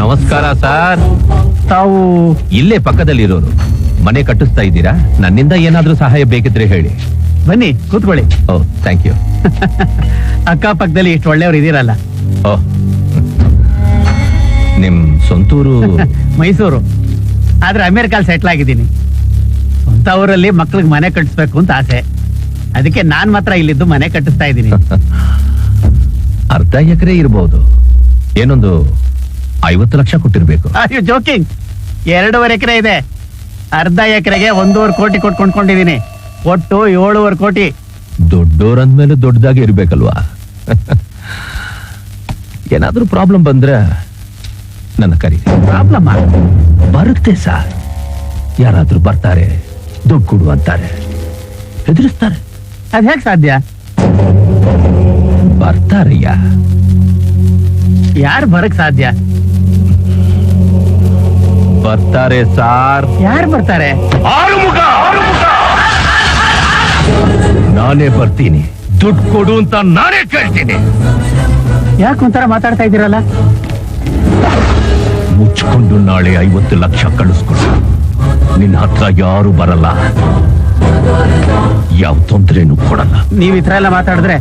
ನಮಸ್ಕಾರ ಸರ್. ತಾವು ಇಲ್ಲೇ ಪಕ್ಕದಲ್ಲಿರೋರು. ಮನೆ ಕಟ್ಟಿಸ್ತಾ ಇದ್ದೀರಾ? ನನ್ನಿಂದ ಏನಾದ್ರೂ ಸಹಾಯ ಬೇಕಿದ್ರೆ ಹೇಳಿ. ಬನ್ನಿ ಕೂತ್ಕೊಳ್ಳಿ. ಓ ಥ್ಯಾಂಕ್ ಯು. ಅಕ್ಕಪಕ್ಕದಲ್ಲಿ ಇಷ್ಟು ಒಳ್ಳೆಯವ್ರು ಇದೀರಲ್ಲ. ಓ, ನಿಮ್ ಸ್ವಂತೂರು? ಮೈಸೂರು, ಆದ್ರೆ ಅಮೆರಿಕಲ್ ಸೆಟ್ಲ್ ಆಗಿದ್ದೀನಿ. ಸ್ವಂತ ಊರಲ್ಲಿ ಮಕ್ಳಿಗೆ ಮನೆ ಕಟ್ಟಿಸ್ಬೇಕು ಅಂತ ಆಸೆ. ಅದಕ್ಕೆ ನಾನ್ ಮಾತ್ರ ಇಲ್ಲಿದ್ದು ಮನೆ ಕಟ್ಟಿಸ್ತಾ ಇದ್ದೀನಿ. ಅರ್ಧ ಎಕರೆ ಇರಬಹುದು. ಏನೊಂದು 50 ಲಕ್ಷ ಕೊಟ್ಟಿರ್ಬೇಕು. ಅಯ್ಯೋ ಜೋಕಿಂಗ್, 2.5 ಎಕರೆ ಇದೆ. ಅರ್ಧ ಎಕರೆಗೆ 1.5 ಕೋಟಿ ಕೊಟ್ಟು ಕೊಂಡ್ಕೊಂಡಿದ್ದೀನಿ. ಒಟ್ಟು 7.5 ಕೋಟಿ. ದೊಡ್ಡೋರಂದ್ಮೇಲೆ ದೊಡ್ಡದಾಗಿ ಇರ್ಬೇಕಲ್ವಾ? ಏನಾದ್ರೂ ಪ್ರಾಬ್ಲಮ್ ಬಂದ್ರೆ ನನ್ನ ಕರಿ. ಪ್ರಾಬ್ಲಮ್ ಬರುತ್ತೆ ಸರ್. ಯಾರಾದ್ರೂ ಬರ್ತಾರೆ, ದುಡ್ಡು ಕೊಡು ಅಂತಾರೆ, ಹೆದರಿಸ್ತಾರೆ. ಅದ್ ಹೇಗ್ ಸಾಧ್ಯ? ಬರ್ತಾರಯ್ಯ. ಯಾರು ಬರಕ್ ಸಾಧ್ಯ? ಬರ್ತಾರೆ ಸಾರ್. ಯಾರು ಬರ್ತಾರೆ? ನಾನೇ ಬರ್ತೀನಿ. ದುಡ್ಡು ಕೊಡು ಅಂತ ನಾನೇ ಕೇಳ್ತೀನಿ. ಯಾಕೆ ಒಂಥರ ಮಾತಾಡ್ತಾ ಇದ್ದೀರಲ್ಲ? ಮುಚ್ಕೊಂಡು ನಾಳೆ 50 ಲಕ್ಷ ಕಳಿಸ್ಕೊಡು. ನಿನ್ನ ಹತ್ರ ಯಾರು ಬರಲ್ಲ, ಯಾವ ತೊಂದ್ರೆನೂ ಕೊಡಲ್ಲ. ನೀವ್ ಈ ತರ ಎಲ್ಲ ಮಾತಾಡಿದ್ರೆ